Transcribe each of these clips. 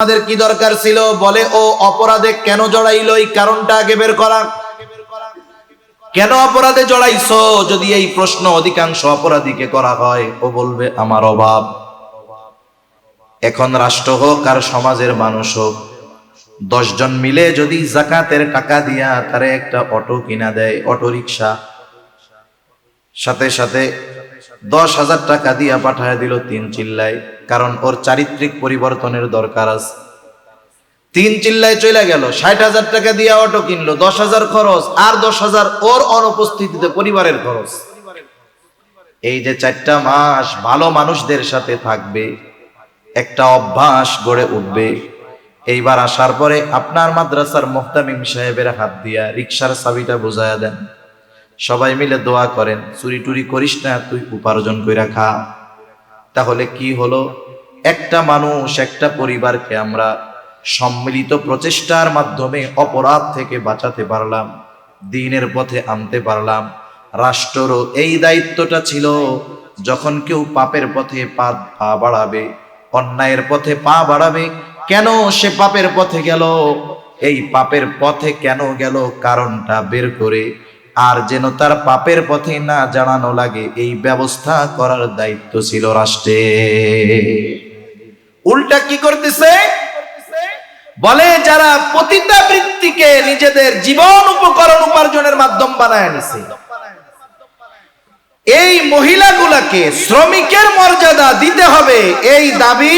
আমাদের কি দরকার ছিল? বলে ও অপরাধে কেন জড়াইলো এই কারণটা আগে বের করা। কেন অপরাধে জড়াইছো? যদি এই প্রশ্ন অধিকাংশ অপরাধীকে করা হয়, ও বলবে আমার অভাব। এখন রাষ্ট্র হোক আর সমাজের মানুষ হোক, 10 জন মিলে যদি যাকাতের টাকা দিয়া তারে একটা অটো কিনা দেয়, অটো রিক্সা, সাথে সাথে 10,000 টাকা দিয়া পাঠায় দিল 3 চিল্লায়, কারণ ওর চারিত্রিক পরিবর্তনের দরকার আছে। 3 চিল্লায় চলে গেল, 60,000 টাকা দিয়া অটো কিনলো, 10,000 খরচ, আর 10,000 ওর অনুপস্থিতিতে পরিবারের খরচ। এই যে 4টা মাস ভালো মানুষদের সাথে থাকবে, একটা অভ্যাস গড়ে উঠবে। এইবার আসার পরে আপনার মাদ্রাসার মুহতামিম সাহেবের হাত দিয়া রিক্সার চাবিটা বুঝায়া দেন, সবাই মিলে দোয়া করেন, চুরি টুরি করিস না, তুই উপার্জন কইরা খা। তাহলে কি হলো? একটা মানুষ, একটা পরিবারকে আমরা সম্মিলিত প্রচেষ্টার মাধ্যমে অপরাধ থেকে বাঁচাতে পারলাম, দ্বীনের পথে আনতে পারলাম। রাষ্ট্রেরও এই দায়িত্বটা ছিল, যখন কেউ পাপের পথে পা বাড়াবে, অন্যায়ের পথে পা বাড়াবে, কেন সে পাপের পথে গেল, এই পাপের পথে কেন গেল কারণটা বের করে, আর যেন তার পাপের পথে না জানানো লাগে, এই ব্যবস্থা করার দায়িত্ব ছিল রাষ্ট্রের। উল্টা কি করতেছে? বলে যারা পতিতাবৃত্তিকে নিজেদের জীবন উপকরণ উপার্জনের মাধ্যম বানায় নিছে, এই মহিলাগুলাকে শ্রমিকের মর্যাদা দিতে হবে, এই দাবি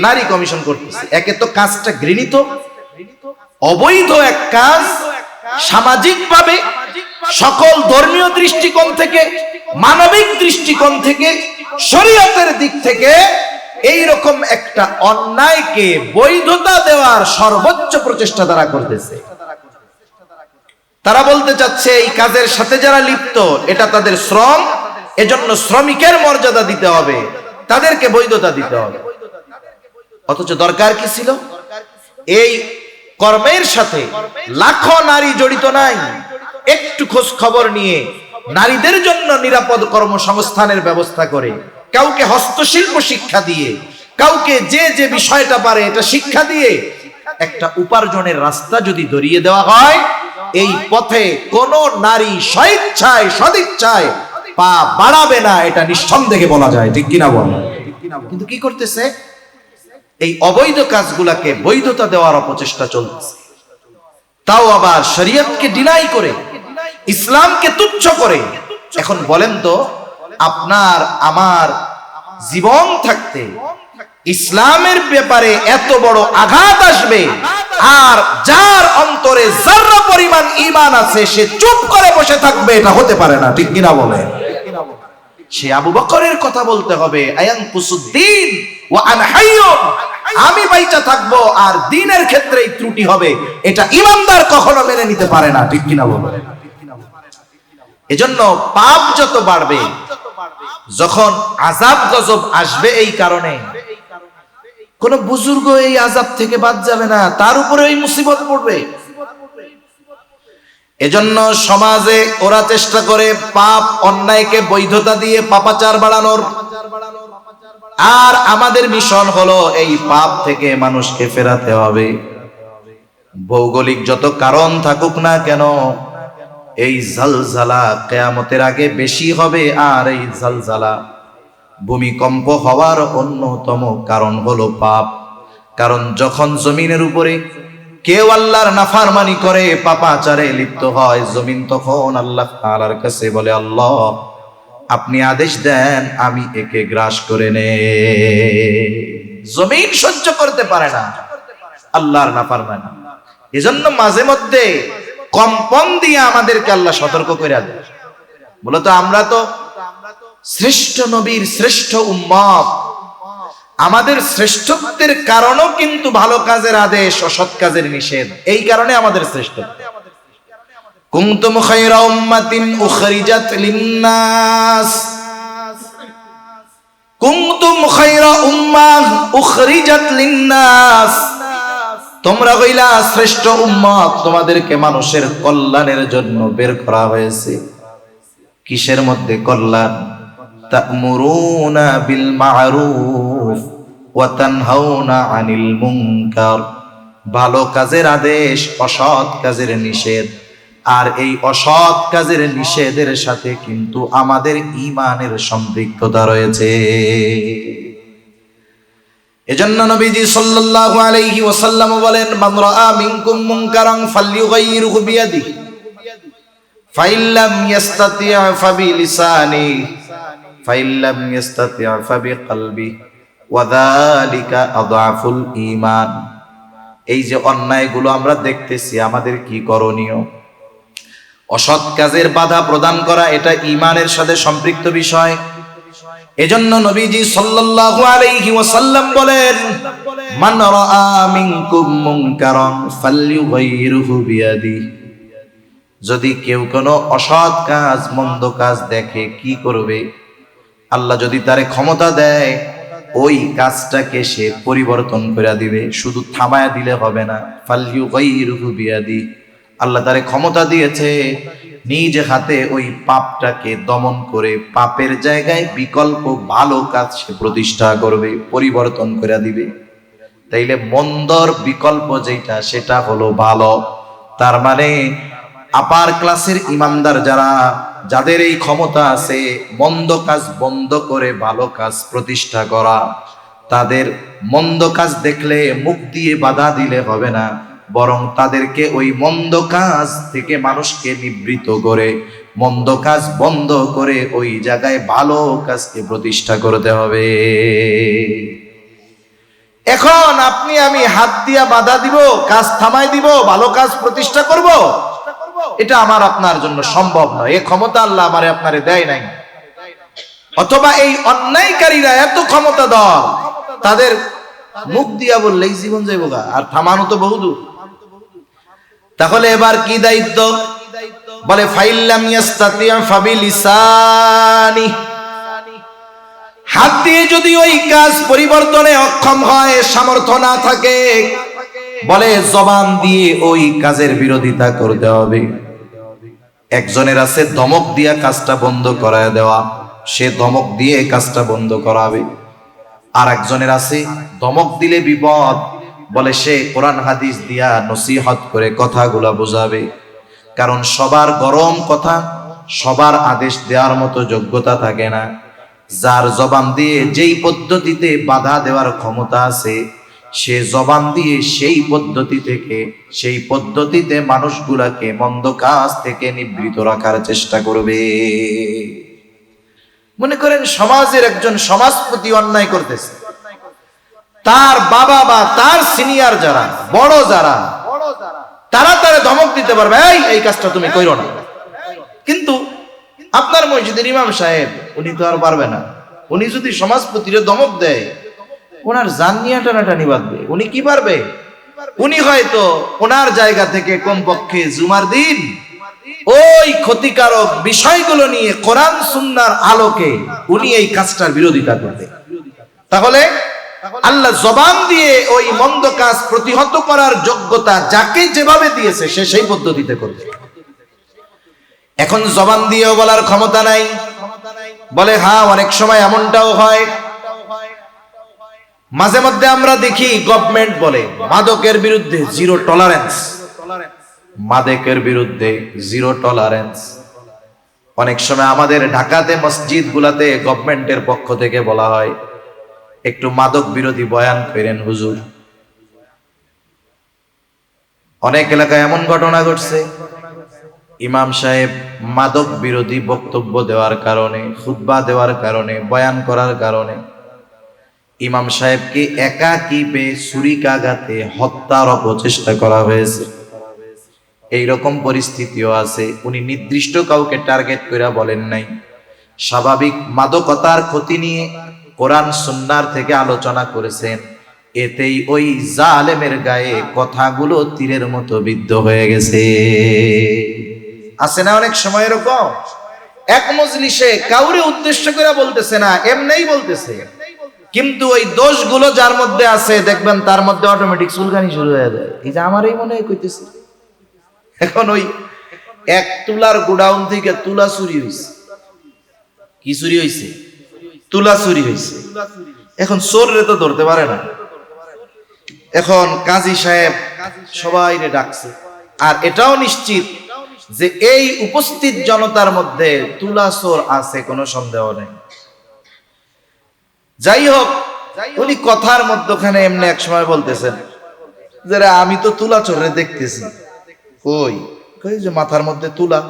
নারী কমিশন করতেছে। একে তো কাজটা ঘৃণিত, অবৈধ এক কাজ, সামাজিকভাবে, সকল ধর্মীয় দৃষ্টিকোণ থেকে, মানবিক দৃষ্টিকোণ থেকে, শরীয়তের দিক থেকে এইরকম একটা অন্যায়কে বৈধতা দেওয়ার সর্বোচ্চ প্রচেষ্টা তারা করতেছে। তারা বলতে চাচ্ছে এই কাজের সাথে যারা লিপ্ত, এটা তাদের শ্রম, এজন্য শ্রমিকের মর্যাদা দিতে হবে, তাদেরকে বৈধতা দিতে হবে। অথচ দরকার কি ছিল? এই কর্মের সাথে লাখো নারী জড়িত নাই, একটু খোঁজ খবর নিয়ে নারীদের জন্য নিরাপদ কর্মসংস্থানের ব্যবস্থা করে, কাউকে হস্তশিল্প শিক্ষা দিয়ে, কাউকে যে যে বিষয়টা পারে এটা শিক্ষা দিয়ে একটা উপার্জনের রাস্তা যদি ধরিয়ে দেওয়া হয়, এই পথে কোন নারী স্বেচ্ছায় সদিচ্ছায় পা বাড়াবে না, এটা নিঃসন্দেহে বলা যায়, ঠিক কিনা বল? কিন্তু কি করতেছে? এই অবৈধ কাজগুলাকে বৈধতা দেওয়ার অপচেষ্টা চলতেছে, তাও আবার শরীয়তকে ডিনাই করে, ইসলামকে তুচ্ছ করে। এখন বলেন তো, আপনার আমার জীবন থাকতে ইসলামের ব্যাপারে এত বড় আঘাত আসবে, আর যার অন্তরে যারা পরিমাণ ঈমান আছে সে চুপ করে বসে থাকবে, এটা হতে পারে না, ঠিক কিনা বলেন? সে আবু বকরের কথা বলতে হবে, আয়ানকুসুদ্দিন ওয়া আনা হাইয়ুন, আমি বাইচা থাকবো আর দ্বীনের ক্ষেত্রে এই ত্রুটি হবে, এটা ঈমানদার কখনো মেনে নিতে পারে না, ঠিক কিনা বলেন? এজন্য পাপ যত বাড়বে, যখন আযাব গজব আসবে, এই কারণে কোন বুজুর্গ এই আযাব থেকে বাদ যাবে না, তার উপরে এই মুসিবত পড়বে। এজন্য সমাজে ওরা চেষ্টা করে পাপ অন্যায়কে বৈধতা দিয়ে পাপাচার বাড়ানোর, আর আমাদের মিশন হলো এই পাপ থেকে মানুষকে ফেরাতে হবে। ভৌগোলিক যত কারণ থাকুক না কেন, এই জালজালা কিয়ামতের আগে বেশি হবে, আর এই জালজালা, ভূমিকম্প হওয়ার অন্যতম কারণ হলো পাপ। কারণ যখন জমিনের উপরে কেউ আল্লাহর নাফরমানি করে, পাপাচারে লিপ্ত হয়, জমিন তখন আল্লাহ তাআলার কাছে বলে, আল্লাহ আপনি আদেশ দেন আমি একে গ্রাস করে নেই। জমিন সহ্য করতে পারে না আল্লাহর নাফরমানি। এজন্য মাঝে মধ্যে কম্পন দিয়ে আমাদেরকে আল্লাহ সতর্ক করে দেয়। মূলত আমরা তো শ্রেষ্ঠ নবীর শ্রেষ্ঠ উম্মত, আমাদের শ্রেষ্ঠত্বের কারণও কিন্তু ভালো কাজের আদেশ, অসৎ কাজের নিষেধ, এই কারণে আমাদের শ্রেষ্ঠত্ব। কুনতুম খায়রা উম্মাতিন উখরিজাত লিন-নাস, কুনতুম খায়রা উম্মাহ উখরিজাত লিন-নাস, তোমরা হইলা শ্রেষ্ঠ উম্মত, তোমাদেরকে মানুষের কল্যাণের জন্য বের করা হয়েছে। কিসের মধ্যে কল্যাণ? তা'মুরুনা বিল মা'রুফ ওয়া তানহাউনা আনিল মুনকার, ভালো কাজের আদেশ, অসৎ কাজের নিষেধ। আর এই অসৎ কাজের নিষেধের সাথে কিন্তু আমাদের ঈমানের সম্পৃক্ততা রয়েছে। এজন্য নবীজি সাল্লাল্লাহু আলাইহি ওয়াসাল্লাম বলেন, মান রাআ মিনকুম মুনকারান ফালইয়ুগাইয়িরহু বিয়াদিহি ফাইন লাম ইস্তাতি' ফাবিলিসানিহি ফাইন লাম ইস্তাতি' ফাবিকলবিহি ওয়া যালিকা আযআফুল ঈমান। এই যে অন্যায়গুলো আমরা দেখতেছি, আমাদের কি করণীয়? অসৎ কাজের বাধা প্রদান করা, এটা ঈমানের সাথে সম্পৃক্ত বিষয়। এজন্য নবীজি সাল্লাল্লাহু আলাইহি ওয়াসাল্লাম বলেন, মান রাআ মিনকুম মুনকারান ফালইয়ুগাইয়িরহু বিয়াদিহি, যদি কেউ কোনো অসৎ কাজ, মন্দ কাজ দেখে, কি করবে? আল্লাহ যদি তারে ক্ষমতা দেয়, ওই কাজটাকে সে পরিবর্তন করে দিবে, শুধু থামায়া দিলে হবে না। ফালইয়ুগাইয়িরহু বিয়াদিহি, আল্লাহ তারে ক্ষমতা দিয়েছে নিজ হাতে ওই পাপটাকে দমন করে পাপের জায়গায় বিকল্প ভালো কাজ সে প্রতিষ্ঠা করবে, পরিবর্তন করে দিবে। তাইলে মন্দর বিকল্প যেটা, সেটা হলো ভালো। তার মানে আপার ক্লাসের ইমানদার যারা, যাদের এই ক্ষমতা আছে মন্দ কাজ বন্ধ করে ভালো কাজ প্রতিষ্ঠা করা, তাদের মন্দ কাজ দেখলে মুখ দিয়ে বাধা দিলে হবে না, বরং তাদেরকে ওই মন্দ কাজ থেকে মানুষকে নিবৃত্ত করে, মন্দ কাজ বন্ধ করে ওই জায়গায় ভালো কাজকে প্রতিষ্ঠা করতে হবে। এখন আপনি আমি হাত দিয়া বাধা দিব, কাজ থামাই দিব, ভালো কাজ প্রতিষ্ঠা করব, এটা আমার আপনার জন্য সম্ভব নয়। এই ক্ষমতা আল্লাহ আমারে আপনারে দেয় নাই। অথবা এই অন্যায়কারীরা এত ক্ষমতাধর, তাদের মুখ দিয়া বললেই জীবন যাইব গা, আর থামানো তো বহুদূর। তাহলে এবার কি দায়িত্ব? বলে ফাইন লাম ইস্তাতি' ফাবিলিসানি, হাত দিয়ে যদি ওই কাজ পরিবর্তনে অক্ষম হয়, সামর্থ্য না থাকে, বলে জবান দিয়ে ওই কাজের বিরোধিতা করতে হবে। একজনের আছে ধমক দিয়া কাজটা বন্ধ করায় দেওয়া, সে ধমক দিয়ে কাজটা বন্ধ করাবে। আর একজনের আছে ধমক দিলে বিপদ, বলে সে কোরআন হাদিস দিয়া নসিহত করে কথাগুলা বোঝাবে। কারণ সবার গরম কথা, সবার আদেশ দেওয়ার মতো যোগ্যতা থাকে না। যার জবান দিয়ে যেই পদ্ধতিতে বাধা দেওয়ার ক্ষমতা আছে, সে জবান দিয়ে সেই পদ্ধতি থেকে, সেই পদ্ধতিতে মানুষগুলাকে মন্দ কাজ থেকে নিবৃত রাখার চেষ্টা করবে। মনে করেন সমাজের একজন সমাজপতি অন্যায় করতেছে, তার বাবা বা তার সিনিয়র যারা, বড় যারা, তারা তারে ধমক দিতে পারবে, এই কাজটা তুমি কইরো না। কিন্তু আপনার মসজিদের ইমাম সাহেব, উনি তো আর পারবে না। উনি যদি সমাজপতিরে ধমক দেয়, ওনার জান নিয়ে টানাটানি বাঁধবে। উনি কি পারবে? উনি হয়তো ওনার জায়গা থেকে কমপক্ষে জুমার দিন ওই ক্ষতিকারক বিষয়গুলো নিয়ে কোরআন সুন্নাহর আলোকে উনি এই কাজটার বিরোধিতা করবে। তাহলে আল্লাহ জবান দিয়ে ওই মন্দ কাজ প্রতিহত করার যোগ্যতা যাকে যেভাবে দিয়েছে, সে সেই পদ্ধতিতে করবে। এখন জবান দিয়েও বলার ক্ষমতা নাই, বলে হ্যাঁ, অনেক সময় এমনটাও হয়। মাঝে মধ্যে আমরা দেখি গভর্নমেন্ট বলে মাদকের বিরুদ্ধে জিরো টলারেন্স, মাদকের বিরুদ্ধে জিরো টলারেন্স। অনেক সময় আমাদের ঢাকাতে মসজিদ গুলাতে গভর্নমেন্টের পক্ষ থেকে বলা হয়, একটু মাদক বিরোধী বয়ান করেন হুজুর। অনেক এলাকায় এমন ঘটনা ঘটছে, ইমাম সাহেব মাদক বিরোধী বক্তব্য দেওয়ার কারণে, খুতবা দেওয়ার কারণে, বয়ান করার কারণে ইমাম সাহেবকে একাকী পেয়ে ছুরিকাঘাতে হত্যার অপচেষ্টা করা হয়েছে। এইরকম পরিস্থিতিও আছে। উনি নির্দিষ্ট কাউকে টার্গেট করে বলেন নাই, স্বাভাবিক মাদকতার ক্ষতি নিয়ে কোরআন সুন্নাহর থেকে আলোচনা করেছেন। এতেই ওই জালেমের গায়ে কথাগুলো তীরের মতো বিদ্ধ হয়ে গেছে। আছে না অনেক সময় এরকম? এক মজলিসে কাউরে উদ্দেশ্য করে বলতেছে না, এমনিই বলতেছে, কিন্তু ওই দোষগুলো যার মধ্যে আছে দেখবেন তার মধ্যে অটোমেটিক চুলকানি শুরু হয়ে যায়। এই যে আমারই মনে হয় কইতেছে, এখন ওই 1 তুলার গোডাউন থেকে তুলা চুরি হয়েছে। কি চুরি হয়েছে? তুলা চুরি হয়েছে। এখন চোররে তো ধরতে পারে না, এখন কাজী সাহেব সবাই ডাকছে, আর এটাও নিশ্চিত যে এই উপস্থিত জনতার মধ্যে তুলা চোর আছে, কোনো সন্দেহ নেই। যাই হোক, উনি কথার মধ্যখানে এমনি এক সময় বলতেছেন যে আমি তো তুলা চোরে দেখতেছি, কই কই যে মাথার মধ্যে তুলা।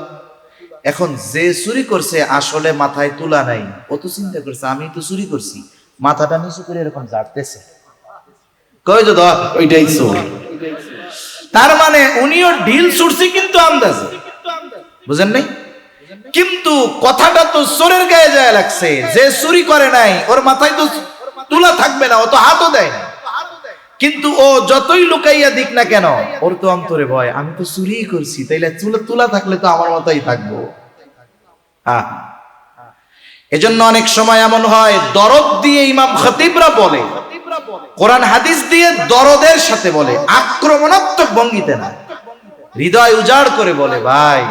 এখন যে চুরি করছে আসলে মাথায় তুলা নাই, ও তো চিন্তা করছে আমি তো চুরি করছি, মাথাটা নিচু করে এরকম ঝাড়তেছে, কই যে ধর ওইটাই চোর। তার মানে উনিও ঢিল ছুটছে কিন্তু আন্দাজে, বুঝেন নাই? কিন্তু কথাটা তো চোরের গায়ে যায় লাগছে, যে চুরি করে নাই ওর মাথায় তো তুলা থাকবে না, ও তো হাতও দেয় না। কিন্তু ও যতই লুকাইয়া দিক না কেন, ওর তো অন্তরে ভয়, আমি তো চুরি করছি, তাইলে তুলা থাকলে তো আমার মতোই থাকবো। এজন্য অনেক সময় এমন হয়, দরদ দিয়ে ইমাম খতিবরা বলে, কোরআন হাদিস দিয়ে দরদের সাথে বলে, আক্রমণাত্মক ভঙ্গিতে না, হৃদয় উজাড় করে বলে, ভাই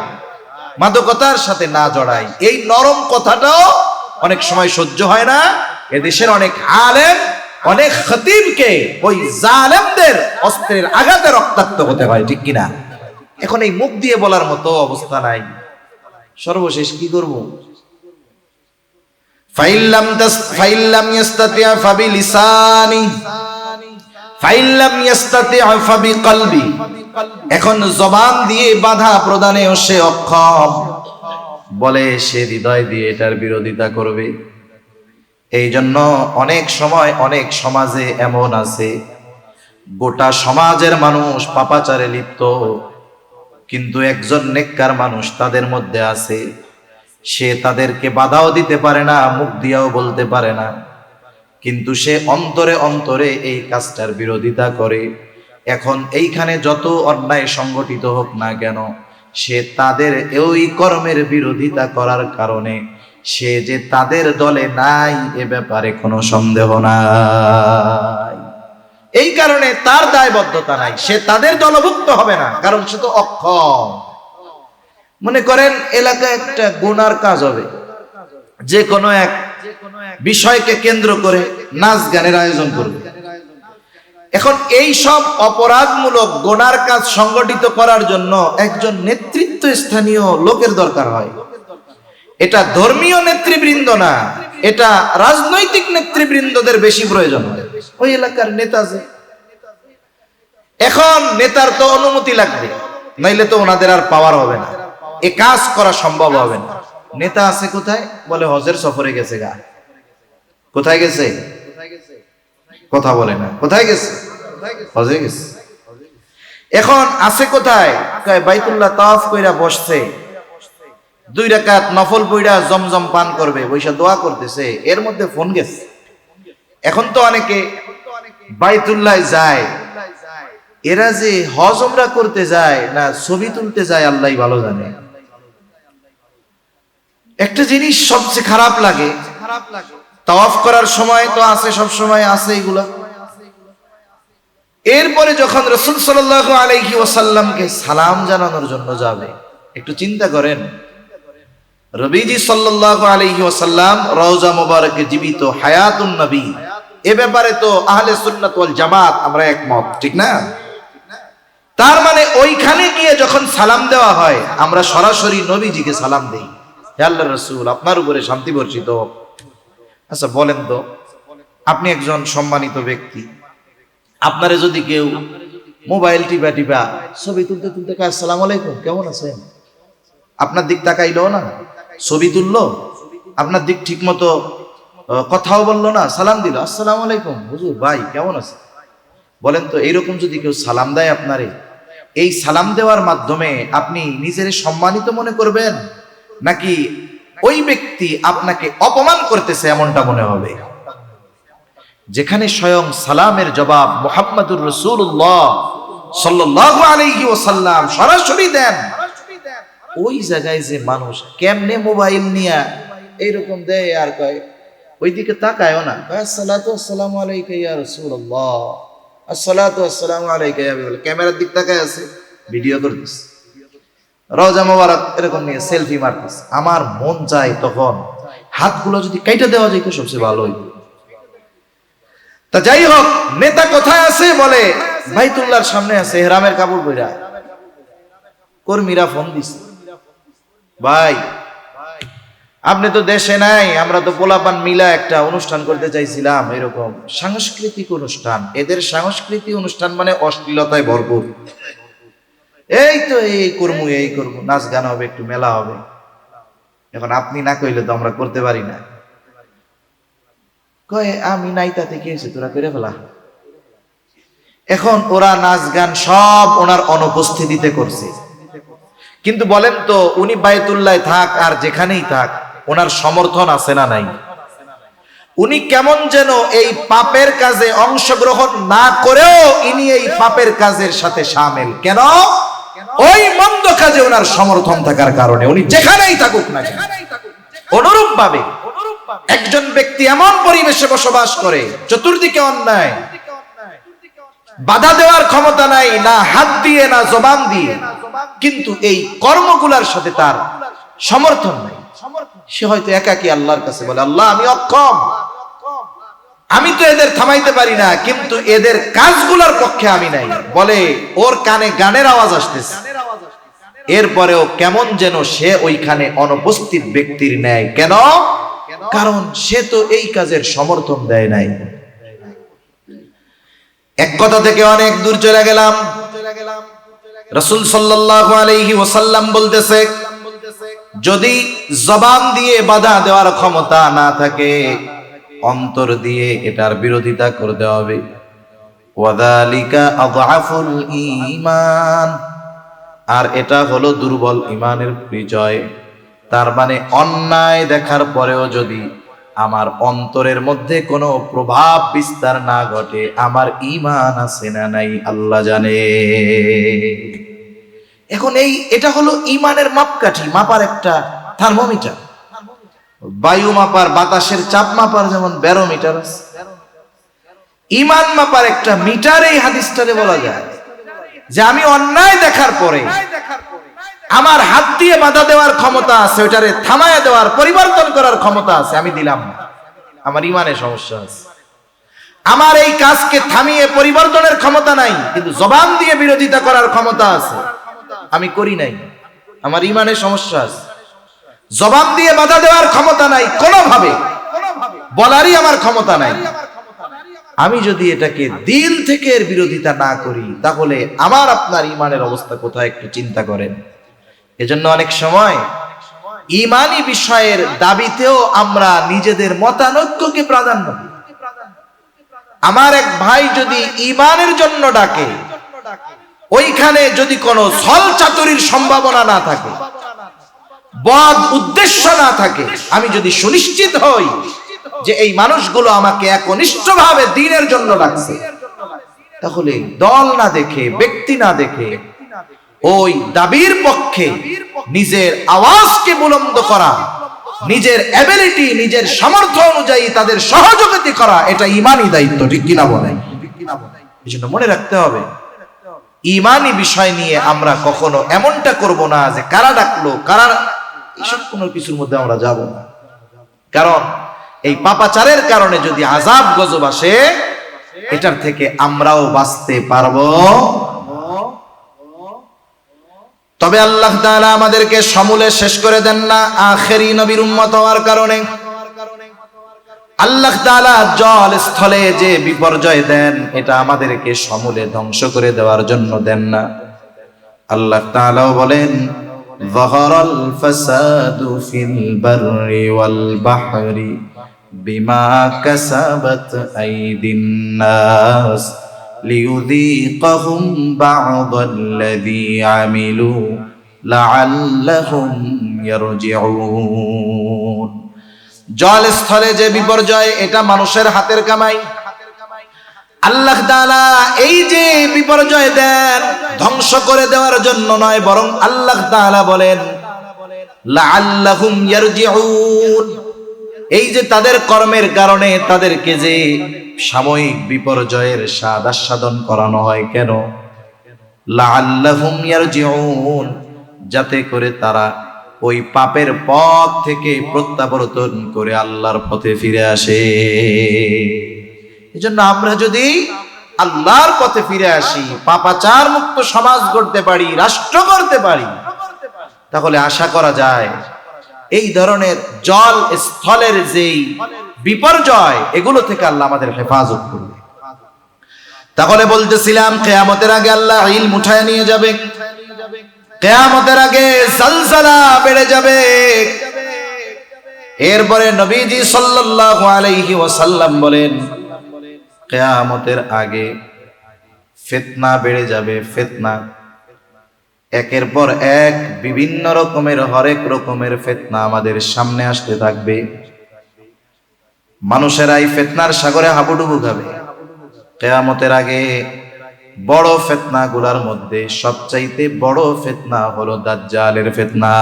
মাদকতার সাথে না জড়াই। এই নরম কথাটাও অনেক সময় সহ্য হয় না। এদেশের অনেক আলেম, অনেক খতিবকে ওই জালেমদের অস্ত্রের আঘাতে রক্তাক্ত হতে হয়, ঠিক কিনা? এখন এই মুখ দিয়ে বলার মতো অবস্থা নাই। সর্বশেষ কি করব? ফাইল্লাম ইয়াস্তাতিআ ফাবিলিসানি ফাইল্লাম ইয়াস্তাতিআ ফাবিকলবি। এখন জবান দিয়ে বাধা প্রদানেও সে অক্ষম, বলে সে হৃদয় দিয়ে এটার বিরোধিতা করবে। এই জন্য অনেক সময় অনেক সমাজে এমন আছে, গোটা সমাজের মানুষ পাপাচারে লিপ্ত, কিন্তু একজন নেককার মানুষ তাদের মধ্যে আছে, সে তাদেরকে বাধাও দিতে পারে না, মুখ দিয়েও বলতে পারে না, কিন্তু সে অন্তরে অন্তরে এই কাজটার বিরোধিতা করে। এখন এইখানে যত অন্যায় সংগঠিত হোক না কেন, সে তাদের ওই কর্মের বিরোধিতা করার কারণে সে যে তাদের দলে নাই এ ব্যাপারে কোনো সন্দেহ নাই। এই কারণে তার দায়বদ্ধতা নাই, সে তাদের দলভুক্ত হবে না, কারণ সে তো অক্ষম। মনে করেন এলাকায় একটা গুনার কাজ হবে, যে কোনো এক বিষয়কে কেন্দ্র করে নাচ গানের আয়োজন করবে। এখন এই সব অপরাধমূলক গুনার কাজ সংগঠিত করার জন্য একজন নেতৃত্ব স্থানীয় লোকের দরকার হয়। এটা ধর্মীয় নেতৃবৃন্দ না, এটা রাজনৈতিক নেতৃবৃন্দদের বেশি প্রয়োজন হয়। ওই এলাকার নেতা যে, এখন নেতার তো অনুমতি লাগবে, নাইলে তো ওনাদের আর পাওয়ার হবে না, এ কাজ করা সম্ভব হবে না। নেতা আছে কোথায়? বলে হজের সফরে গেছে। গা কোথায় গেছে? কথা বলে না। কোথায় গেছে? হজে গেছে। এখন আছে কোথায়? বাইতুল্লাহ তাওয়াফ কইরা বসছে, 2 রাকাত নফল পড়া জমজম পান করবে, বৈশা দোয়া করতেছে, এর মধ্যে ফোন গেছে। এখন তো অনেকে বাইতুল্লাহ যায়, এরা যে হজ উমরা করতে যায় না ছবি তুলতে যায় আল্লাহই ভালো জানে। একটা জিনিস সবচেয়ে খারাপ লাগে, তাওয়াফ করার সময় তো আছে, সব সময় আছে এগুলা। এরপরে যখন রাসূল সাল্লাল্লাহু আলাইহি ওয়াসাল্লামকে সালাম জানানোর জন্য যাবে, একটু চিন্তা করেন, নবীজি সাল্লাল্লাহু আলাইহি ওয়াসাল্লাম রওজা মুবারকে জীবিত, হায়াতুন নবী, এ ব্যাপারে তো আহলে সুন্নাত ওয়াল জামাত আমরা একমত, ঠিক না? তার মানে ওইখানে গিয়ে যখন সালাম দেওয়া হয়, আমরা সরাসরি নবীজিকে সালাম দেই, হে আল্লাহর রাসূল আপনার উপরে শান্তি বর্ষিত হোক। আচ্ছা বলেন তো, আপনি একজন সম্মানিত ব্যক্তি, আপনারে যদি কেউ মোবাইল টিপা টিপা ছবি তুলতে তুলতে কয় আসসালামু আলাইকুম, কেমন আছেন, আপনার দিক তাকাইলো না, ছবি তুললো, আপনার দিক ঠিক মতো কথাও বললো না, সালাম দিল, আসসালামু আলাইকুম হুজুর ভাই কেমন আছে। বলেন তো, এইরকম যদি কেউ সালাম দেয় আপনারে, এই সালাম দেওয়ার মাধ্যমে আপনি নিজের সম্মানিত মনে করবেন, নাকি ওই ব্যক্তি আপনাকে অপমান করতেছে এমনটা মনে হবে? যেখানে স্বয়ং সালামের জবাব মুহাম্মদুর রাসূলুল্লাহ সাল্লাল্লাহু আলাইহি ওয়াসাল্লাম সরাসরি দেন, ওই জায়গায় যে মানুষ কেমনে মোবাইল নিয়া এইরকম দেয় আর কয়, ওইদিকে তাকায়ও না, আসসালাতু আসসালামু আলাইকা ইয়া রাসূলুল্লাহ, আসসালাতু আসসালামু আলাইকা ইয়া হাবিবাল্লাহ, ক্যামেরার দিক তাকায় আছে, ভিডিও করতেছে, রওজা মোবারক এরকম নিয়ে সেলফি মারতেছে। আমার মন চায় তখন হাতগুলো যদি কাইটা দেওয়া যেত সবচেয়ে ভালো হইতো। তা যাই হোক, নেতা কোথায় আছে বলে বাইতুল্লাহর সামনে আছে ইহরামের কাপড় পরা। কর্মীরা ফোন দিছে, ভাই আপনি তো দেশে নাই, আমরা তো পোলাপান মিলা একটা অনুষ্ঠান করতে চাইছিলাম, এরকম সাংস্কৃতিক অনুষ্ঠান। এদের সাংস্কৃতিক অনুষ্ঠান মানে অশ্লীলতায় ভরপুর। এই তো এই করবো, নাচ গান হবে, একটু মেলা হবে। এখন আপনি না কইলে তো আমরা করতে পারি না। কয়ে আমি নাই, তাতে কি হয়েছে, তোরা করে ফেলা। এখন ওরা নাচ গান সব ওনার অনুপস্থিতিতে করছে। কিন্তু বলেন তো, উনি বায়তুল্লাহ থাক আর যেখানেই থাক, ওনার সমর্থন আছে না নাই? উনি কেমন যেন এই পাপের কাজে অংশগ্রহণ না করেও ইনি এই পাপের কাজের সাথে শামিল। কেন? ওই মন্দ কাজে ওনার সমর্থন থাকার কারণে উনি যেখানেই থাকুক না কেন। অনুরূপ ভাবে একজন ব্যক্তি এমন পরিবেশে বসবাস করে চতুর্দিকে অন্যায়, বাধা দেওয়ার ক্ষমতা নাই, না হাত দিয়ে না জবান দিয়ে, কিন্তু এই কর্মগুলার সাথে তার সমর্থন নাই। সে হয়তো একাকী আল্লাহর কাছে বলে, আল্লাহ আমি অক্ষম, আমি তো এদের থামাইতে পারি না, কিন্তু এদের কাজগুলোর পক্ষে আমি নাই। বলে ওর কানে গানের আওয়াজ আসতেছে, এরপরেও কেমন যেন সে ওইখানে অনুপস্থিত ব্যক্তির ন্যায়। কেন? কারণ সে তো এই কাজের সমর্থন দেয় নাই। এক কথা থেকে অনেক দূর চলে গেলাম। রাসূল সাল্লাল্লাহু আলাইহি ওয়াসাল্লাম বলতেছে, যদি জবান দিয়ে বাধা দেওয়ার ক্ষমতা না থাকে, অন্তর দিয়ে এটার বিরোধিতা করতে হবে। ওয়াযালিকা আযআফুল ঈমান, আর এটা হলো দুর্বল ঈমানের পরিচয়। তার মানে অন্যায় দেখার পরেও যদি আমার অন্তরের মধ্যে কোনো প্রভাব বিস্তার না ঘটে, আমার ঈমান আছে না নাই আল্লাহ জানে। এখন এটা হলো ঈমানের মাপকাঠি, মাপার একটা থার্মোমিটার। বায়ু মাপার, বাতাসের চাপ মাপার যেমন ব্যারোমিটার আছে, ঈমান মাপার একটা মিটার এই হাদিসটারে বলা যায়। যে আমি অন্যায় দেখার পরে আমার হাত দিয়ে বাধা দেওয়ার ক্ষমতা আছে, ওইটারে থামায়া দেওয়ার, পরিবর্তন করার ক্ষমতা আছে, আমি দিলাম না, আমার ঈমানে সমস্যা আছে। আমার এই কাজকে থামিয়ে পরিবর্তনের ক্ষমতা নাই, কিন্তু জবান দিয়ে বিরোধিতা করার ক্ষমতা আছে, আমি করি নাই, আমার ঈমানে সমস্যা আছে। জবান দিয়ে বাধা দেওয়ার ক্ষমতা নাই, কোনোভাবে বলারই আমার ক্ষমতা নাই। আমি যদি এটাকে দিল থেকে এর বিরোধিতা না করি, তাহলে আমার আপনার ঈমানের অবস্থা কোথায় একটু চিন্তা করেন। এজন্য অনেক সময় ঈমানি বিষয়ের দাবিতেও আমরা নিজেদের মতানৈক্যকে প্রাধান্য দিই। আমার এক ভাই যদি ঈমানের জন্য ডাকে, ওইখানে যদি কোনো ছল চাতুরির সম্ভাবনা না থাকে, বদ উদ্দেশ্য না থাকে, আমি যদি সুনিশ্চিত হই যে এই মানুষগুলো আমাকে একনিষ্ঠভাবে দ্বীনের জন্য ডাকছে, তাহলে দল না দেখে, ব্যক্তি না দেখে, ওই দাবির পক্ষে নিজের আওয়াজকে বুলন্দ করা, নিজের এবিলিটি, নিজের সামর্থ্য অনুযায়ী তাদের সহযোগিতা করা, এটা ঈমানি দায়িত্ব। ঠিক কিনা বলেন? এজন্য মনে রাখতে হবে, ঈমানি বিষয় নিয়ে আমরা কখনো এমনটা করব না যে কারা ডাকলো, কারা, এসব কোনো কিছুর মধ্যে আমরা যাব না। কারণ এই পাপাচারের কারণে যদি আযাব গজব আসে, এটার থেকে আমরাও বাঁচতে পারবো। তবে আল্লাহ তাআলা আমাদেরকে সমূলে শেষ করে দেন না আখেরি নবীর উম্মত হওয়ার কারণে। আল্লাহ তাআলা জল স্থলে যে বিপর্যয় দেন, এটা আমাদেরকে সমূলে ধ্বংস করে দেওয়ার জন্য দেন না। আল্লাহ তাআলাও বলেন, যাহারাল ফাসাদু ফিল বাররি ওয়াল বাহরি বিমা কাসাবাত আইদিন নাস লিয়ুযীকাহুম বা'দাল্লাযী আমিলু লাআল্লাহুম ইয়ারজিউন। জল স্থলে যে বিপর্যয়, এটা মানুষের হাতের কামাই। আল্লাহ তাআলা এই যে বিপর্যয় দেন, ধ্বংস করে দেওয়ার জন্য নয়, বরং আল্লাহ তাআলা বলেন লাআল্লাহুম ইয়ারজিউন। এই যে তাদের কর্মের কারণে তাদেরকে যে সাময়িক বিপর্যয়ের স্বাদ আস্বাদন করানো হয়, কেন? লাআল্লাহুম ইয়ারজিউন, যাতে করে তারা ওই পাপের পথ থেকে প্রত্যাবর্তন করে আল্লাহর পথে ফিরে আসে। এজন্য আমরা যদি আল্লাহর পথে ফিরে আসি, পাপাচার মুক্ত সমাজ গড়তে পারি, রাষ্ট্র গড়তে পারি, তাহলে আশা করা যায় এই ধরনের জল স্থলের যেই বিপর্যয়, এগুলো থেকে আল্লাহ আমাদের হেফাজত করবে। তাহলে বলতেছিলাম, কিয়ামতের আগে আল্লাহ ইলম উঠায় নিয়ে যাবে, কিয়ামতের আগে জলজলা বেড়ে যাবে। এরপরে নবীজি সাল্লাল্লাহু আলাইহি ওয়াসাল্লাম বলেন, কিয়ামতের আগে ফিতনা বেড়ে যাবে। ফিতনা একের পর এক বিভিন্ন রকমের, হরেক রকমের ফিতনা আমাদের সামনে আসতে থাকবে। মানুষেরা এই ফিতনার সাগরে হাবুডুবু খাবে। কিয়ামতের আগে বড় ফিতনা গুলার মধ্যে সবচাইতে বড় ফিতনা হলো দাজ্জালের ফিতনা।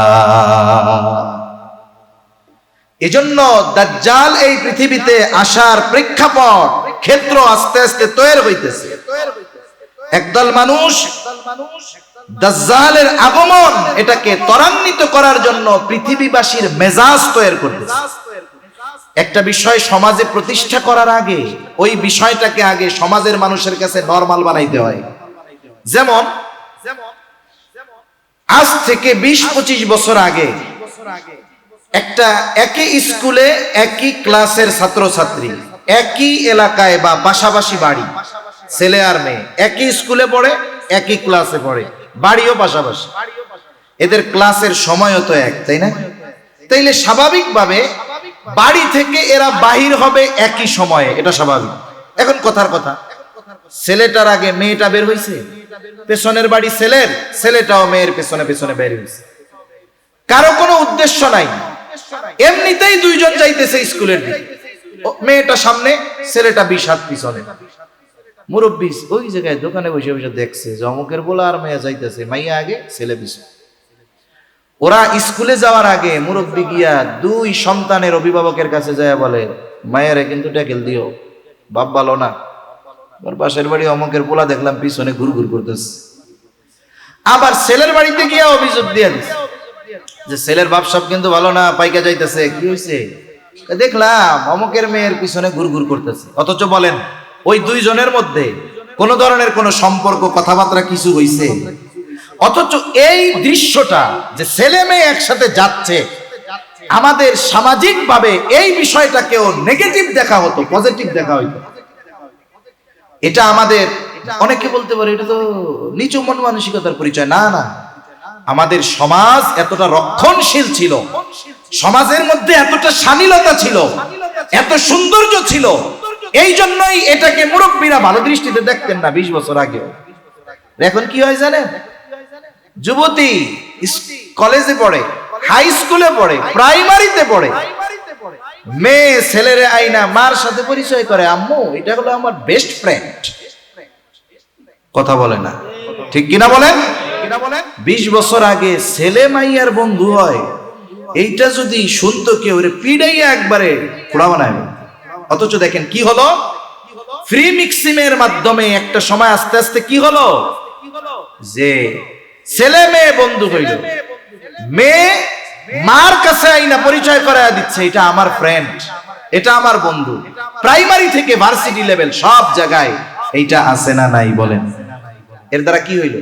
এজন্য দাজ্জাল এই পৃথিবীতে আসার প্রেক্ষাপট, ক্ষেত্র আস্তে আস্তে তৈরি হইতেছে। একদল মানুষ দাজ্জালের আগমন এটাকে ত্বরান্বিত করার জন্য পৃথিবীবাসীর মেজাজ তৈরি করতেছে। একটা বিষয় সমাজে প্রতিষ্ঠা করার আগে ওই বিষয়টাকে আগে সমাজের মানুষের কাছে নরমাল বানাইতে হয়। যেমন আজ থেকে 20-25 বছর আগে একটা একই স্কুলে একই ক্লাসের ছাত্রছাত্রী, একই এলাকায় বা পাশাপাশি বাড়ি, ছেলে আর মেয়ে একই স্কুলে পড়ে, একই ক্লাসে পড়ে, বাড়িও পাশাপাশি, এদের ক্লাসের সময়ও তো এক, তাই না? তাইলে স্বাভাবিকভাবে বাড়ি থেকে এরা বাহির হবে একই সময়ে, এটা স্বাভাবিক। এখন কথার কথা, ছেলেটার আগে মেয়েটা বের হইছে, পেছনের বাড়ি ছেলের, ছেলেটাও মেয়ের পেছনে পেছনে বের হইছে, কারো কোনো উদ্দেশ্য নাই, এমনিতেই দুইজন যাইতেছে স্কুলের দিকে, মেয়েটা সামনে, ছেলেটা 20 হাত পিছনে। মুরব্বি ওই জায়গায় দোকানে বসে বসে দেখছে যে অমুকের বলা আর মেয়ে যাইতেছে, মাইয়া আগে ছেলে পিছনে। ওরা স্কুলে যাওয়ার আগে মুরব্বি গিয়া দুই সন্তানের অভিভাবকের কাছে যায় বলে, মায়েরে কিন্তু ট্যাকেল দিও, বাপ ভালো না, ওর পাশের বাড়ি অমুকের পোলা দেখলাম পিছনে ঘুরঘুর করতেছে। আবার ছেলের বাড়িতে গিয়া অভিযোগ দিয়ে দিচ্ছে যে ছেলের বাপ সব কিন্তু ভালো না, পাইকা যাইতেছে। কি হয়েছে? দেখলাম অমুকের মেয়ের পিছনে ঘুরঘুর করতেছে। অথচ বলেন ওই দুইজনের মধ্যে কোন ধরনের কোন সম্পর্ক, কথাবার্তা কিছু হইছে? অথচ এই দৃশ্যটা যে ছেলে মেয়ে একসাথে যাচ্ছে, আমাদের সামাজিক ভাবে এই বিষয়টাকেও নেগেটিভ দেখা হতো, পজিটিভ দেখা হইতো। এটা আমাদের অনেকে বলতে পারে এটা তো নিচু মন মানসিকতার পরিচয়। না না, আমাদের সমাজ এতটা রক্ষণশীল ছিল, সমাজের মধ্যে এতটা শালীনতা ছিল, এত সৌন্দর্য ছিল, এই জন্যই এটাকে মুরব্বীরা ভালো দৃষ্টিতে দেখতেন না 20 বছর আগে। এখন কি হয় জানেন? যুবতী কলেজে পড়ে, হাই স্কুলে পড়ে, প্রাইমারিতে পড়ে, মেয়ে ছেলেরে আইনা মার সাথে পরিচয় করে, আম্মু এটা হলো আমার বেস্ট ফ্রেন্ড। কথা বলে না, ঠিক কিনা বলেন? 20 বছর আগে ছেলে মাইয়ার বন্ধু হয়, এইটা যদি শুনতো কেউ পিড়াইয়া একবারে পোড়া বানাবে। অথচ দেখেন কি হলো, ফ্রি মিক্সিংয়ের মাধ্যমে একটা সময় আস্তে আস্তে কি হলো যে ছেলে মেয়ে বন্ধু হইল, মেয়ে মার কাছে আইনা পরিচয় করায় দিচ্ছে, এটা আমার ফ্রেন্ড, এটা আমার বন্ধু। প্রাইমারি থেকে ভার্সিটি লেভেল সব জায়গায় এইটা আছে না নাই বলেন? এর দ্বারা কি হইল,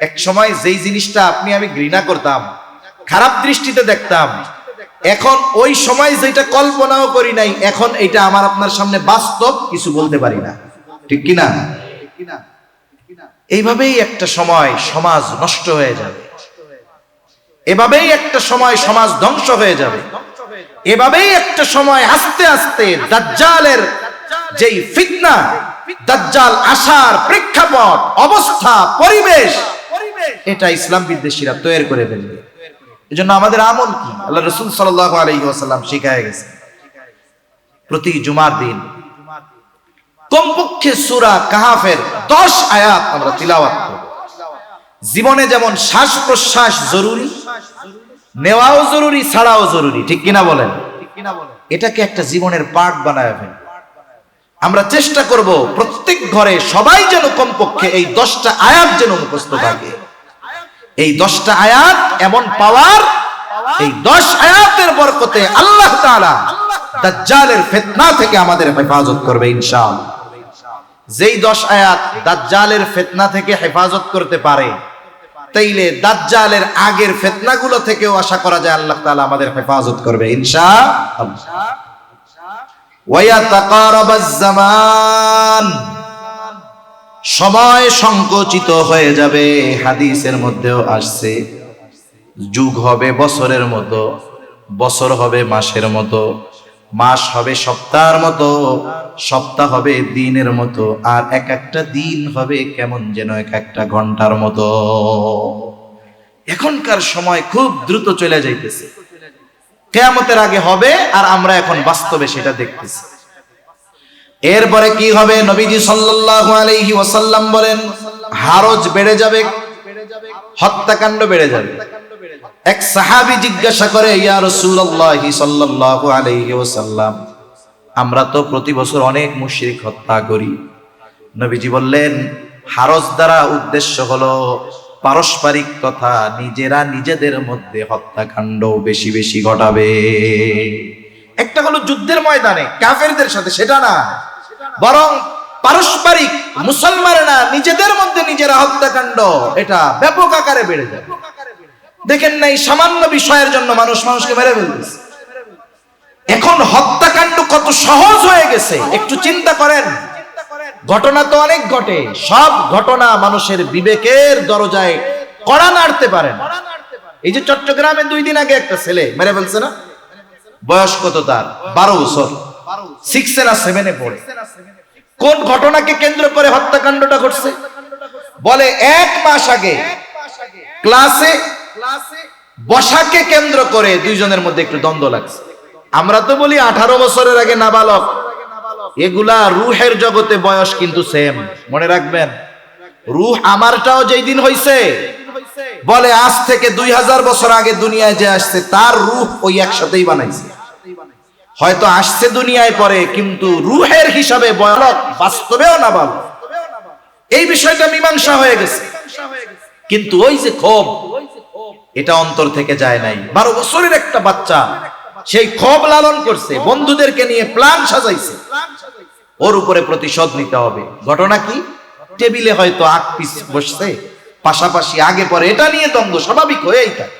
এক সময় যেই জিনিসটা আপনি আমি ঘৃণা করতাম, খারাপ দৃষ্টিতে দেখতাম, এখন ওই সময় যেটা কল্পনাও করি নাই, এখন এটা আমার আপনার সামনে বাস্তব, কিছু বলতে পারি না, ঠিক কিনা? এইভাবেই একটা সময় সমাজ নষ্ট হয়ে যাবে, এভাবেই একটা সময় সমাজ ধ্বংস হয়ে যাবে, এভাবেই একটা সময় আস্তে আস্তে দাজ্জালের যেই ফিতনা, দাজ্জাল আসার প্রেক্ষাপট, অবস্থা, পরিবেশ, এটা ইসলাম বিদ্বেষীরা তৈরি করে ফেলবে। এজন্য আমাদের আমল কি? আল্লাহ রাসূল সাল্লাল্লাহু আলাইহি ওয়াসাল্লাম শিখায় গেছে, প্রতি জুমার দিন কমপক্ষে সূরা কাহাফের 10 আয়াত আমরা তিলাওয়াত করব। জীবনে যেমন শ্বাস প্রশ্বাস জরুরি, নেওয়াও জরুরি, ছাড়াও জরুরি, ঠিক কিনা বলেন? এটাকে একটা জীবনের পার্ট বানায় ফেল। আমরা চেষ্টা করব প্রত্যেক ঘরে সবাই যেন কমপক্ষে এই 10টা আয়াত যেন মুখস্থ থাকে। এই 10টা আয়াত এমন পাওয়ার, এই 10 আয়াতের বরকতে আল্লাহ তাআলা দাজ্জালের ফিতনা থেকে আমাদের হেফাজত করবে ইনশাআল্লাহ। যেই 10 আয়াত দাজ্জালের ফিতনা থেকে হেফাজত করতে পারে, তাইলে দাজ্জালের আগের ফিতনাগুলো থেকেও আশা করা যায় আল্লাহ তাআলা আমাদের হেফাজত করবে ইনশাআল্লাহ। ওয়া তাকারাবাজ জামান, সময় সংকুচিত হয়ে যাবে। হাদিসের মধ্যেও আসছে, যুগ হবে বছরের মতো, বছর হবে মাসের মতো, মাস হবে সপ্তাহের মতো, সপ্তাহ হবে দিনের মতো, আর এক একটা দিন হবে কেমন যেন এক একটা ঘন্টার মতো। এখনকার সময় খুব দ্রুত চলে যাইতেছে। কিয়ামতের আগে হবে, আর আমরা এখন বাস্তবে সেটা দেখতেছি। এরপরে কি হবে? নবীজি সাল্লাল্লাহু আলাইহি ওয়াসাল্লাম বলেন, হারজ বেড়ে যাবে, হত্যাকাণ্ড বেড়ে যাবে। এক সাহাবী জিজ্ঞাসা করে, ইয়া রাসূলুল্লাহ সাল্লাল্লাহু আলাইহি ওয়াসাল্লাম, আমরা তো প্রতি বছর অনেক মুশরিক হত্যা করি। নবীজি বললেন, হারজ দ্বারা উদ্দেশ্য হলো পারস্পরিক তথা নিজেরা নিজেদের মধ্যে হত্যাকাণ্ড বেশি বেশি ঘটাবে। একটা হলো যুদ্ধের ময়দানে কাফেরদের সাথে, সেটা না, বরং পারস্পরিক মুসলমানেরা নিজেদের মধ্যে নিজেরা হত্যাকাণ্ড, এটা ব্যাপক আকারে বেড়ে যাবে। দেখেন নাই, সামান্য বিষয়ের জন্য মানুষ মানুষকে মেরে ফেলতেছে। এখন হত্যাকাণ্ড কত সহজ হয়ে গেছে, একটু চিন্তা করেন। ঘটনা তো অনেক ঘটে, সব ঘটনা মানুষের বিবেকের দরজায় কড়া নাড়তে পারে না। এই যে চট্টগ্রামে 2 দিন আগে একটা ছেলে মেরে ফেলছে না, বয়স কত তার? 12 বছর, 6 না 7 এ পড়ে। কোন ঘটনাকে কেন্দ্র করে হত্যাকাণ্ডটা ঘটছে? বলে 1 মাস আগে ক্লাসে বসাকে কেন্দ্র করে 2 জনের মধ্যে একটু দ্বন্দ্ব লাগছে। আমরা তো বলি 18 বছরের আগে নাবালক, এগুলা রুহের জগতে বয়স কিন্তু সেম। মনে রাখবেন, রুহ আমারটাও যেই দিন হইছে, বলে আজ থেকে 2000 বছর আগে দুনিয়ায় যে আসছে তার রুহ ওই একসাথেই বানাইছে। হয়তো আসছে দুনিয়ায় পরে, কিন্তু রুহের হিসাবে বয়স বাস্তবেও নাবালক। এই বিষয়টা মীমাংসা হয়ে গেছে, কিন্তু ওই যে ক্ষোভ, এটা অন্তর থেকে যায় নাই। 12 বছরের একটা বাচ্চা সেই ক্ষোভ লালন করছে, বন্ধুদেরকে নিয়ে প্ল্যান সাজাইছে, ওর উপরে প্রতিশোধ নিতে হবে। ঘটনা কি? টেবিলে হয়তো আগ পিছ বসছে, পাশাপাশি আগে পরে এটা নিয়ে দ্বন্দ্ব স্বাভাবিক হয়েই থাকে।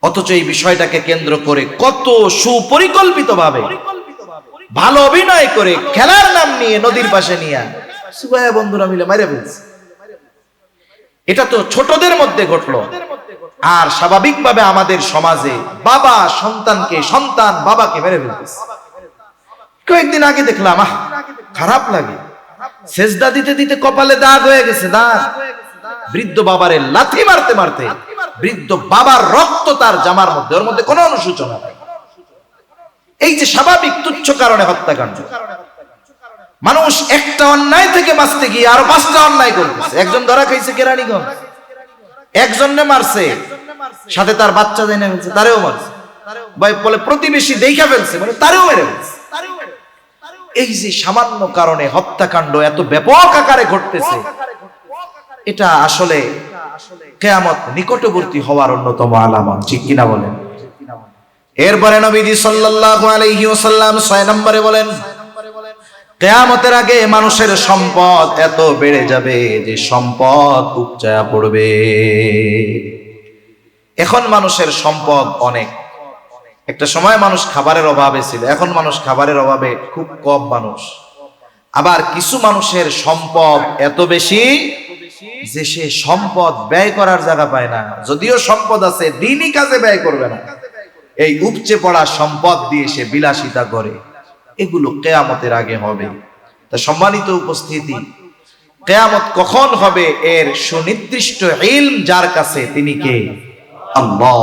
অথচ এই বিষয়টাকে কেন্দ্র করে কত সুপরিকল্পিত ভাবে ভালো অভিনয় করে খেলার নাম নিয়ে নদীর পাশে নিয়ে সুবায়া বন্ধুরা মিলে মেরে ফেলছে। এটা তো ছোটদের মধ্যে ঘটলো। আর স্বাভাবিকভাবে আমাদের সমাজে বাবা সন্তানকে, সন্তান বাবাকে মেরে ফেলতেছে। কয়েকদিন আগে দেখলাম, খারাপ লাগে, সেজদা দিতে দিতে কপালে দাগ হয়ে গেছে, দাগ। বৃদ্ধ বাবারে লাথি মারতে মারতে বৃদ্ধ বাবার রক্ত তার জামার মধ্যে, ওর মধ্যে কোনো অনুশোচনা নাই। এই যে স্বাভাবিক তুচ্ছ কারণে হত্যাকাণ্ড, মানুষ একটা অন্যায় থেকে বাঁচতে গিয়ে আরো 5টা অন্যায় করতেছে। একজন ধরা খাইছে কেরানীগঞ্জ, একজনে মারছে, সাথে তার বাচ্চা জেনে ফেলছে, তারেও মারছে। বলে প্রতিবেশী দেখা ফেলছে, মানে তারেও মেরে ফেলছে। এই যে সামান্য কারণে হত্যাকাণ্ড এত ব্যাপক আকারে ঘটতেছে, এটা আসলে কিয়ামত নিকটবর্তী হওয়ার অন্যতম আলামত, ঠিক কিনা বলেন? এরপরে নবীজি সাল্লাল্লাহু আলাইহি ওয়াসাল্লাম 6 নম্বরে বলেন, কিয়ামতের আগে মানুষের সম্পদ এত বেড়ে যাবে যে সম্পদ উপচায়া পড়বে। এখন মানুষের সম্পদ অনেক। একটা সময় মানুষ খাবারের অভাবে ছিল, এখন মানুষ খাবারের অভাবে খুব কম মানুষ। আবার কিছু মানুষের সম্পদ এত বেশি যে সে সম্পদ ব্যয় করার জায়গা পায় না। যদিও সম্পদ আছে, দিনই কাজে ব্যয় করবে না, এই উপচে পড়া সম্পদ দিয়ে সে বিলাসিতা করে। এগুলো কিয়ামতের আগে হবে। তা সম্মানিত উপস্থিতি, কিয়ামত কখন হবে এর সুনির্দিষ্ট ইলম যার কাছে, তিনি কে? আল্লাহ।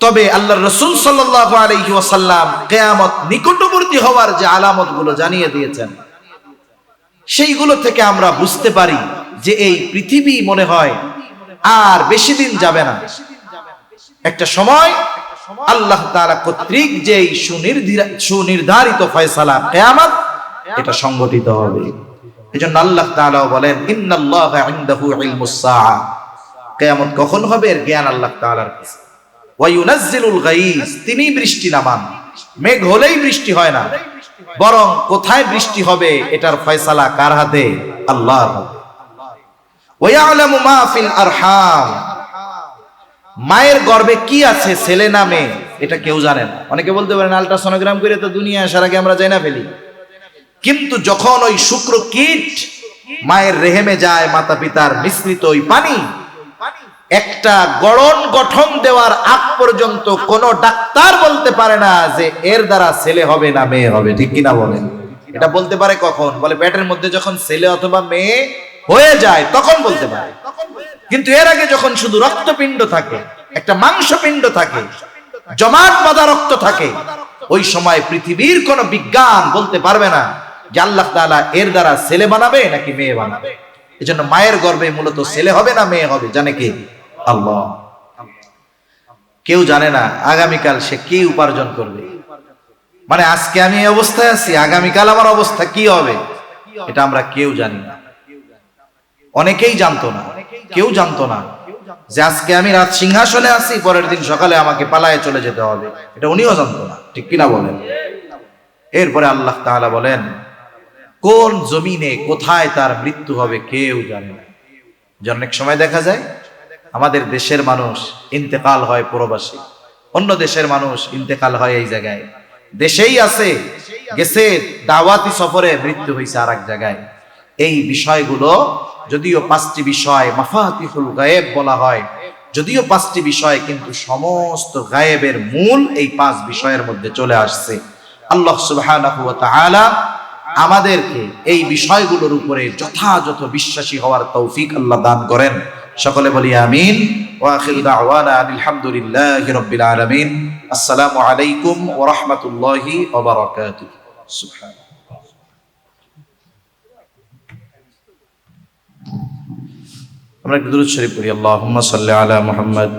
তবে আল্লাহর রাসূল সাল্লাল্লাহু আলাইহি ওয়াসাল্লাম কিয়ামত নিকটবর্তী হওয়ার যে আলামতগুলো জানিয়ে দিয়েছেন, সেইগুলো থেকে আমরা বুঝতে পারি যে এই পৃথিবী মনে হয় আর বেশি দিন যাবে না। একটা সময় আল্লাহ তাআলা কর্তৃক যে সুনির্ধারিত ফয়সালা কিয়ামত, এটা সংগঠিত হবে। এজন্য আল্লাহ তাআলা বলেন, ইন্নাল্লাহা ইনদাহু ইলমুস সাআ, কিয়ামত কখন হবে এর জ্ঞান আল্লাহ তাআলার কাছে। ওয়া ইউনাজ্জিলুল গায়স, তিনি বৃষ্টি নামান। মেঘ হলেই বৃষ্টি হয় না, বরং কোথায় বৃষ্টি হবে এটার ফয়সালা কার হাতে? আল্লাহর হাতে। ওয়া ইয়ালামু মা ফিল আরহাম, মায়ের গর্ভে কি আছে, ছেলে না মেয়ে, এটা কেউ জানে না। অনেকে বলতে পারেন আল্ট্রাসোনোগ্রাম করে তো দুনিয়া আসার আগে আমরা যাই না ফেলি। কিন্তু যখন ওই শুক্র কীট মায়ের রেহেমে যায়, মাতা পিতার মিশ্রিত ওই পানি একটা গঠন দেওয়ার আগ পর্যন্ত কোন ডাক্তার বলতে পারে না যে এর দ্বারা ছেলে হবে না মেয়ে হবে, ঠিক কিনা বলেন? এটা বলতে পারে কখন? বলে পেটের মধ্যে যখন ছেলে অথবা মেয়ে হয়ে যায় তখন বলতে পারে। কিন্তু এর আগে যখন শুধু রক্তপিণ্ড থাকে, একটা মাংসপিণ্ড থাকে, জমাট বাঁধা রক্ত থাকে, ওই সময় পৃথিবীর কোন বিজ্ঞান বলতে পারবে না যে আল্লাহ তাআলা এর দ্বারা ছেলে বানাবে নাকি মেয়ে বানাবে। এজন্য মায়ের গর্ভে মূলত ছেলে হবে না মেয়ে হবে জানে কে? আল্লাহ। কেউ জানে না আগামীকাল সে কি উপার্জন করবে। মানে আজকে আমি এই অবস্থায় আছি, আগামীকাল আমার অবস্থা কি হবে এটা আমরা কেউ জানি না। অনেকেই জানতো না, কেউ জানতো না যে আজকে আমি রাত সিংহাসনে আছি, পরের দিন সকালে আমাকে পালায়ে চলে যেতে হবে, এটা উনিও জানতো না, ঠিক কিনা বলেন? এরপরে আল্লাহ তাআলা বলেন কোন জমিনে কোথায় তার মৃত্যু হবে কেউ জানে না। যে অনেক সময় দেখা যায় আমাদের দেশের মানুষ ইন্তেকাল হয় প্রবাসী, অন্য দেশের মানুষ ইন্তেকাল হয় এই জায়গায়, দেশেই আছে গেছে দাওয়াতি সফরে, মৃত্যু হয়েছে আর এক জায়গায়। এই বিষয়গুলো যদিও 5টি বিষয় মাফাতিহুল গায়েব বলা হয়, যদিও 5টি বিষয়, কিন্তু সমস্ত গায়েবের মূল এই 5 বিষয়ের মধ্যে চলে আসছে। আল্লাহ সুবহানাহু ওয়া তাআলা আমাদেরকে এই বিষয়গুলোর উপরে যথাযথ বিশ্বাসী হওয়ার তৌফিক আল্লাহ দান করেন। সকলে বলি আমিন। ওয়া আখিরু দাওয়ানা আলহামদুলিল্লাহি রাব্বিল আলামিন। আসসালামু আলাইকুম ওয়া রাহমাতুল্লাহি ওয়া বারাকাতুহু। সুবহানাল্লাহ। আমরা একটু দুরূদ শরীফ পড়ি। আল্লাহুম্মা সাল্লি আলা মুহাম্মদ